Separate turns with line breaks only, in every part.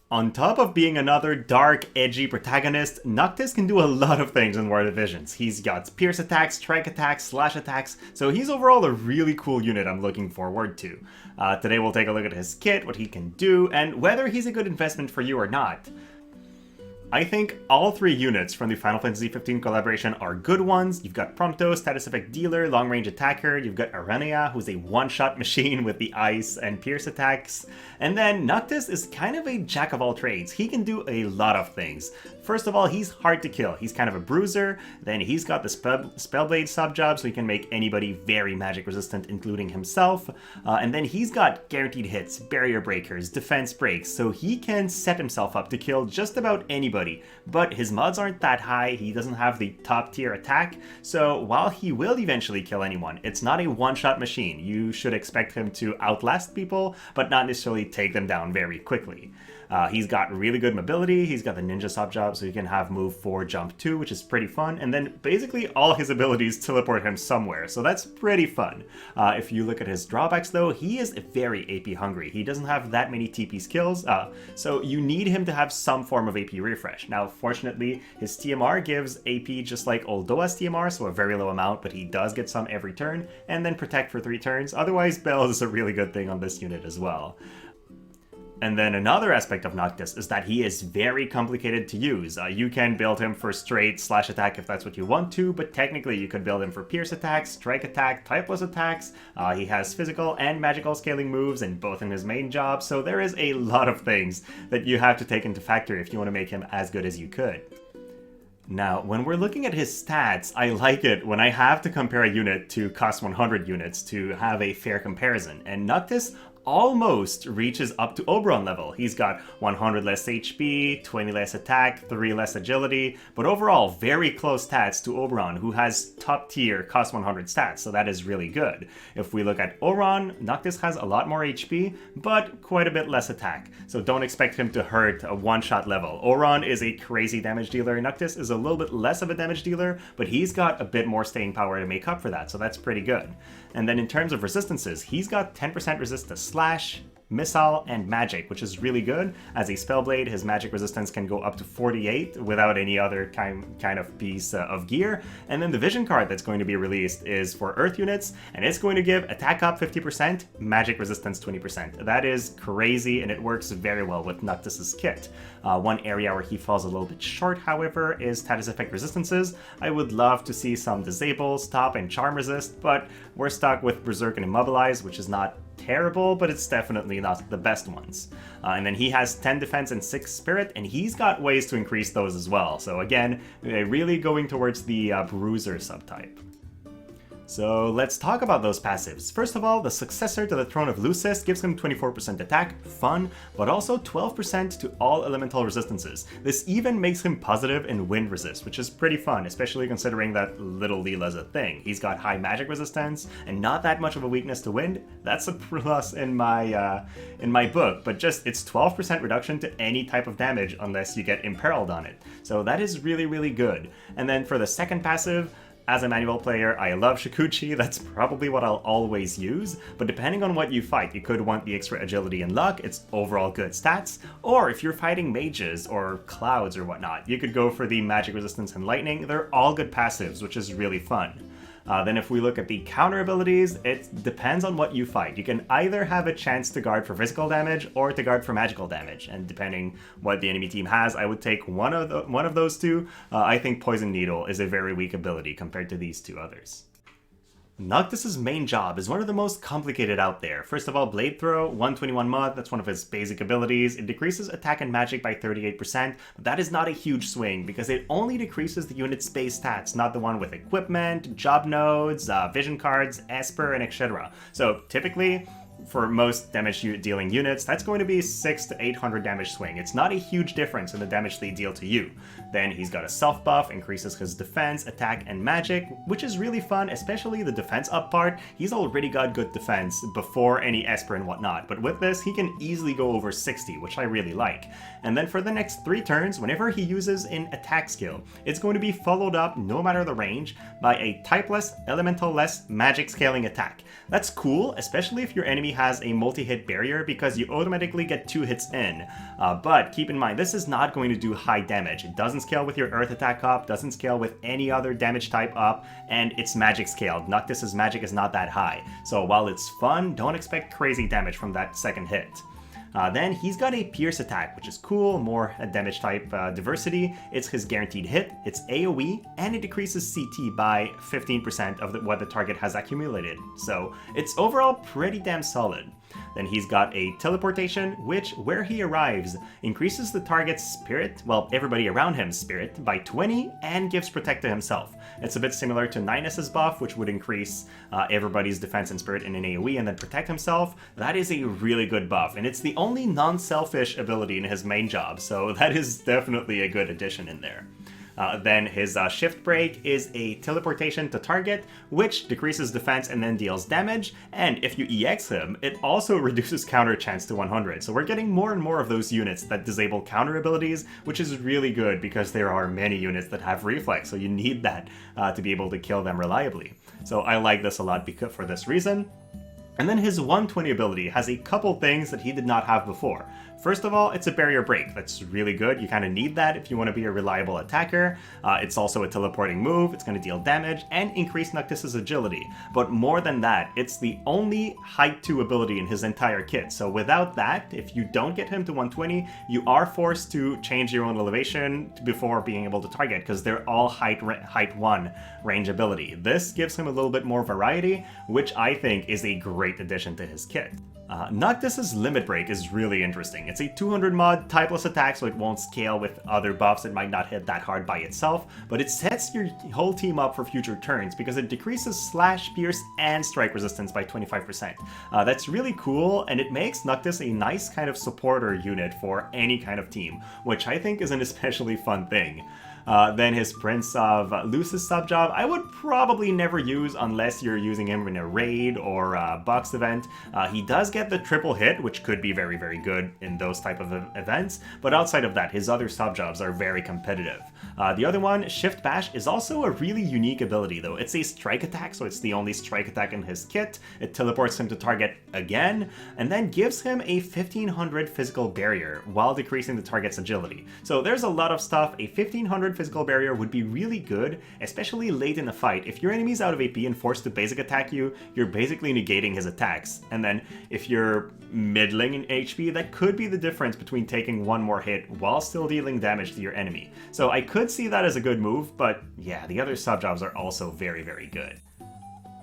On top of being another dark, edgy protagonist, Noctis can do a lot of things in War Divisions. He's got pierce attacks, strike attacks, slash attacks, so he's overall a really cool unit I'm looking forward to. Today we'll take a look at his kit, what he can do, and whether he's a good investment for you or not. I think all three units from the Final Fantasy XV collaboration are good ones. You've got Prompto, status effect dealer, long range attacker. You've got Aranea, who's a one-shot machine with the ice and pierce attacks. And then Noctis is kind of a jack of all trades. He can do a lot of things. First of all, he's hard to kill. He's kind of a bruiser. Then he's got the Spellblade sub-job, so he can make anybody very magic resistant, including himself. And then he's got guaranteed hits, barrier breakers, defense breaks, so he can set himself up to kill just about anybody. But his mods aren't that high, he doesn't have the top tier attack, so while he will eventually kill anyone, it's not a one-shot machine. You should expect him to outlast people, but not necessarily take them down very quickly. He's got really good mobility, he's got the ninja sub-job, so he can have move 4, jump 2, which is pretty fun, and then basically all his abilities teleport him somewhere, so that's pretty fun. If you look at his drawbacks though, he is very AP hungry. He doesn't have that many TP skills, so you need him to have some form of AP refresh. Now, fortunately, his TMR gives AP just like Oldoa's TMR, so a very low amount, but he does get some every turn, and then protect for 3 turns. Otherwise, Bells is a really good thing on this unit as well. And then another aspect of Noctis is that he is very complicated to use. You can build him for straight slash attack if that's what you want to, but technically you could build him for pierce attacks, strike attack, typeless attacks. He has physical and magical scaling moves and both in his main job, so there is a lot of things that you have to take into factor if you want to make him as good as you could. Now, when we're looking at his stats, I like it when I have to compare a unit to cost 100 units to have a fair comparison, and Noctis almost reaches up to Oberon level. He's got 100 less HP, 20 less attack, 3 less agility, but overall very close stats to Oberon, who has top tier cost 100 stats, so that is really good. If we look at Oberon, Noctis has a lot more HP, but quite a bit less attack, so don't expect him to hurt a one-shot level. Oberon is a crazy damage dealer, Noctis is a little bit less of a damage dealer, but he's got a bit more staying power to make up for that, so that's pretty good. And then in terms of resistances, he's got 10% resist to slash, missile, and magic, which is really good. As a Spellblade, his magic resistance can go up to 48 without any other kind of piece of gear. And then the vision card that's going to be released is for Earth units, and it's going to give attack up 50%, magic resistance 20%. That is crazy, and it works very well with Noctis's kit. One area where he falls a little bit short, however, is status effect resistances. I would love to see some disable, stop, and charm resist, but we're stuck with Berserk and Immobilize, which is not terrible, but it's definitely not the best ones. And then he has 10 defense and 6 spirit, and he's got ways to increase those as well. So again, really going towards the Bruiser subtype. So let's talk about those passives. First of all, the successor to the Throne of Lucis gives him 24% attack, fun, but also 12% to all elemental resistances. This even makes him positive in wind resist, which is pretty fun, especially considering that Little Leela's a thing. He's got high magic resistance and not that much of a weakness to wind. That's a plus in my book, but just it's 12% reduction to any type of damage unless you get imperiled on it. So that is really, really good. And then for the second passive, as a manual player, I love Shikuchi, that's probably what I'll always use, but depending on what you fight, you could want the extra agility and luck, it's overall good stats, or if you're fighting mages or clouds or whatnot, you could go for the magic resistance and lightning. They're all good passives, which is really fun. Then if we look at the counter abilities, it depends on what you fight. You can either have a chance to guard for physical damage or to guard for magical damage, and depending what the enemy team has, I would take one of those two. I think Poison Needle is a very weak ability compared to these two others. Noctis's main job is one of the most complicated out there. First of all, Blade Throw, 121 mod, that's one of his basic abilities. It decreases attack and magic by 38%, but that is not a huge swing because it only decreases the unit's base stats, not the one with equipment, job nodes, vision cards, Esper, and etc. So typically, for most damage dealing units, that's going to be 600 to 800 damage swing. It's not a huge difference in the damage they deal to you. Then he's got a self buff, increases his defense, attack, and magic, which is really fun, especially the defense up part. He's already got good defense before any Esper and whatnot, but with this, he can easily go over 60, which I really like. And then for the next 3 turns, whenever he uses an attack skill, it's going to be followed up, no matter the range, by a typeless, elemental-less, magic scaling attack. That's cool, especially if your enemy enemy has a multi-hit barrier because you automatically get 2 hits in. But keep in mind, this is not going to do high damage. It doesn't scale with your Earth attack up, doesn't scale with any other damage type up, and it's magic scaled. Noctis's magic is not that high. So while it's fun, don't expect crazy damage from that second hit. Then he's got a Pierce attack, which is cool, more a damage type diversity. It's his guaranteed hit, it's AoE, and it decreases CT by 15% of what the target has accumulated. So it's overall pretty damn solid. Then he's got a teleportation, which, where he arrives, increases the target's spirit, well, everybody around him's spirit, by 20 and gives protect to himself. It's a bit similar to Ninus's buff, which would increase everybody's defense and spirit in an AoE and then protect himself. That is a really good buff, and it's the only non-selfish ability in his main job, so that is definitely a good addition in there. Then his Shift Break is a teleportation to target, which decreases defense and then deals damage, and if you EX him, it also reduces counter chance to 100. So we're getting more and more of those units that disable counter abilities, which is really good because there are many units that have reflex, so you need that to be able to kill them reliably. So I like this a lot for this reason. And then his 120 ability has a couple things that he did not have before. First of all, it's a barrier break. That's really good. You kind of need that if you want to be a reliable attacker. It's also a teleporting move. It's going to deal damage and increase Noctis's agility. But more than that, it's the only height 2 ability in his entire kit. So without that, if you don't get him to 120, you are forced to change your own elevation before being able to target, because they're all height 1 range ability. This gives him a little bit more variety, which I think is a great addition to his kit. Noctis's Limit Break is really interesting. It's a 200 mod typeless attack, so it won't scale with other buffs. It might not hit that hard by itself, but it sets your whole team up for future turns because it decreases slash, pierce, and strike resistance by 25%. That's really cool, and it makes Noctis a nice kind of supporter unit for any kind of team, which I think is an especially fun thing. Then his Prince of Lucis subjob, I would probably never use unless you're using him in a raid or a box event. He does get the triple hit, which could be very, very good in those type of events, but outside of that, his other subjobs are very competitive. The other one, Shift Bash, is also a really unique ability, though. It's a strike attack, so it's the only strike attack in his kit. It teleports him to target again, and then gives him a 1500 physical barrier while decreasing the target's agility. So there's a lot of stuff. A 1500 physical barrier would be really good, especially late in the fight. If your enemy's out of AP and forced to basic attack you, you're basically negating his attacks. And then if you're middling in HP, that could be the difference between taking one more hit while still dealing damage to your enemy. So I could see that as a good move, but yeah, the other subjobs are also very, very good.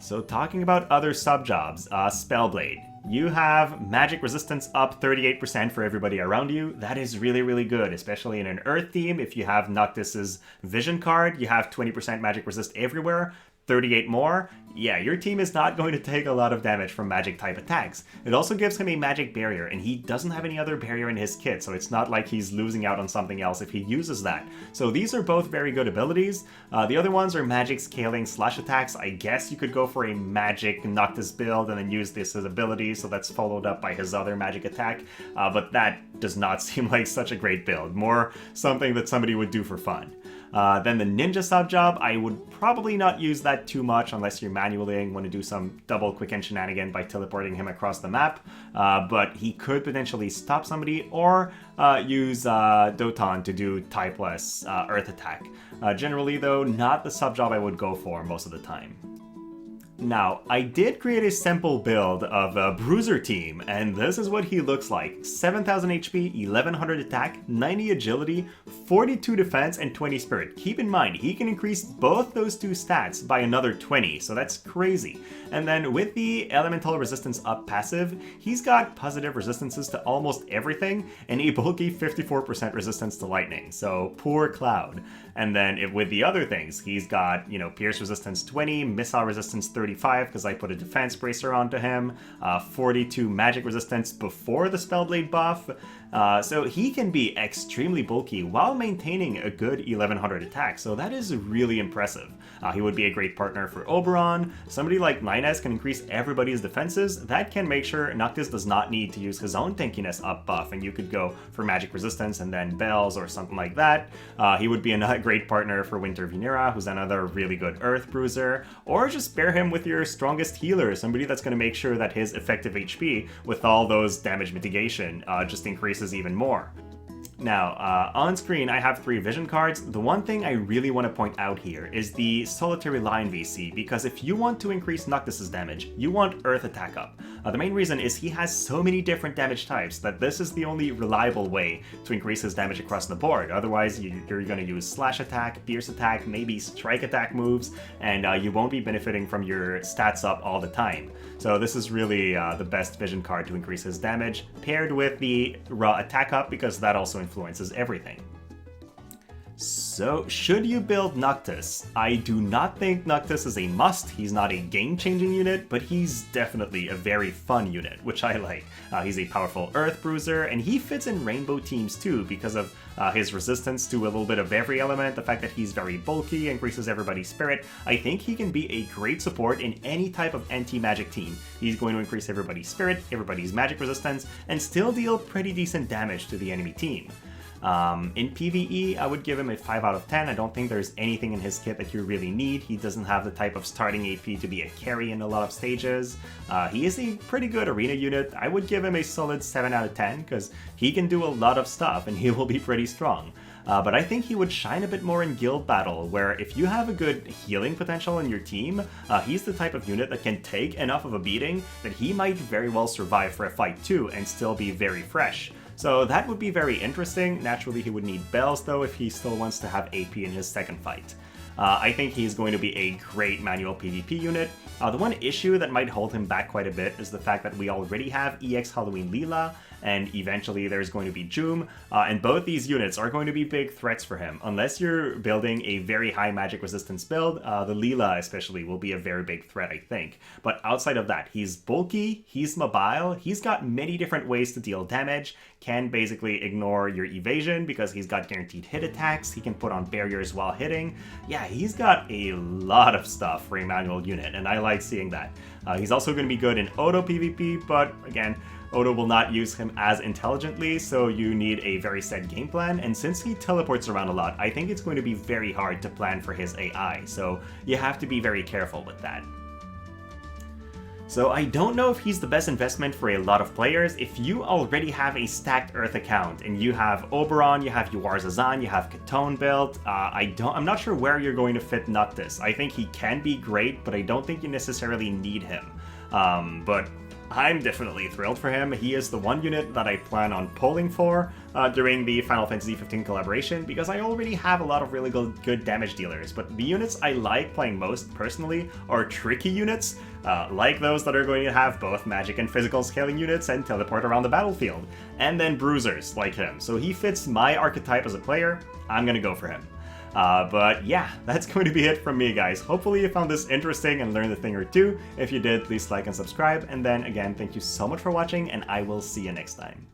So talking about other subjobs, Spellblade. You have magic resistance up 38% for everybody around you. That is really, really good, especially in an Earth theme. If you have Noctis's Vision card, you have 20% magic resist everywhere. 38 more, yeah, your team is not going to take a lot of damage from magic type attacks. It also gives him a magic barrier, and he doesn't have any other barrier in his kit, so it's not like he's losing out on something else if he uses that. So these are both very good abilities. The other ones are magic scaling slash attacks. I guess you could go for a magic Noctis build and then use this as ability, so that's followed up by his other magic attack, but that does not seem like such a great build. More something that somebody would do for fun. Then the Ninja subjob, I would probably not use that too much unless you're manually want to do some double quick end shenanigan by teleporting him across the map, but he could potentially stop somebody or use Doton to do typeless Earth attack. Generally though, not the subjob I would go for most of the time. Now, I did create a simple build of a Bruiser team, and this is what he looks like. 7000 HP, 1100 attack, 90 agility, 42 defense, and 20 spirit. Keep in mind, he can increase both those two stats by another 20, so that's crazy. And then with the elemental resistance up passive, he's got positive resistances to almost everything, and a bulky 54% resistance to lightning, so poor Cloud. And then with the other things, he's got, pierce resistance 20, missile resistance 35, because I put a defense bracer onto him, 42 magic resistance before the Spellblade buff, So he can be extremely bulky while maintaining a good 1100 attack, so that is really impressive. He would be a great partner for Oberon. Somebody like Linus can increase everybody's defenses. That can make sure Noctis does not need to use his own tankiness up buff, and you could go for magic resistance and then bells or something like that. He would be a great partner for Winter Venera, who's another really good Earth Bruiser, or just pair him with your strongest healer, somebody that's going to make sure that his effective HP with all those damage mitigation just increases even more. Now, on screen I have 3 vision cards. The one thing I really want to point out here is the Solitary Lion VC, because if you want to increase Noctis' damage, you want Earth attack up. The main reason is he has so many different damage types that this is the only reliable way to increase his damage across the board. Otherwise, you're going to use slash attack, pierce attack, maybe strike attack moves, and you won't be benefiting from your stats up all the time. So this is really the best vision card to increase his damage, paired with the raw attack up, because that also influences everything. So, should you build Noctis? I do not think Noctis is a must. He's not a game-changing unit, but he's definitely a very fun unit, which I like. He's a powerful Earth Bruiser, and he fits in rainbow teams too because of his resistance to a little bit of every element, the fact that he's very bulky, increases everybody's spirit. I think he can be a great support in any type of anti-magic team. He's going to increase everybody's spirit, everybody's magic resistance, and still deal pretty decent damage to the enemy team. In PvE, I would give him a 5 out of 10. I don't think there's anything in his kit that you really need. He doesn't have the type of starting AP to be a carry in a lot of stages. He is a pretty good arena unit. I would give him a solid 7 out of 10 because he can do a lot of stuff and he will be pretty strong. But I think he would shine a bit more in guild battle, where if you have a good healing potential in your team, he's the type of unit that can take enough of a beating that he might very well survive for a fight too and still be very fresh. So that would be very interesting. Naturally, he would need bells though if he still wants to have AP in his second fight. I think he's going to be a great manual PvP unit. The one issue that might hold him back quite a bit is the fact that we already have EX Halloween Leela, and eventually there's going to be Jeume, and both these units are going to be big threats for him. Unless you're building a very high magic resistance build, the Leela especially will be a very big threat, I think. But outside of that, he's bulky, he's mobile, he's got many different ways to deal damage, can basically ignore your evasion because he's got guaranteed hit attacks, he can put on barriers while hitting. Yeah, he's got a lot of stuff for a manual unit, and I like seeing that. He's also going to be good in auto PvP, but again, Odo will not use him as intelligently, so you need a very set game plan, and since he teleports around a lot, I think it's going to be very hard to plan for his AI, so you have to be very careful with that. So I don't know if he's the best investment for a lot of players. If you already have a stacked Earth account and you have Oberon, you have Yuar Zazan, you have Ketone built, I'm not sure where you're going to fit Noctis. I think he can be great, but I don't think you necessarily need him. But I'm definitely thrilled for him. He is the one unit that I plan on polling for during the Final Fantasy XV collaboration, because I already have a lot of really good damage dealers, but the units I like playing most personally are tricky units, like those that are going to have both magic and physical scaling units and teleport around the battlefield, and then bruisers like him. So he fits my archetype as a player. I'm gonna go for him. But yeah, that's going to be it from me, guys. Hopefully you found this interesting and learned a thing or two. If you did, please like and subscribe. And then again, thank you so much for watching, and I will see you next time.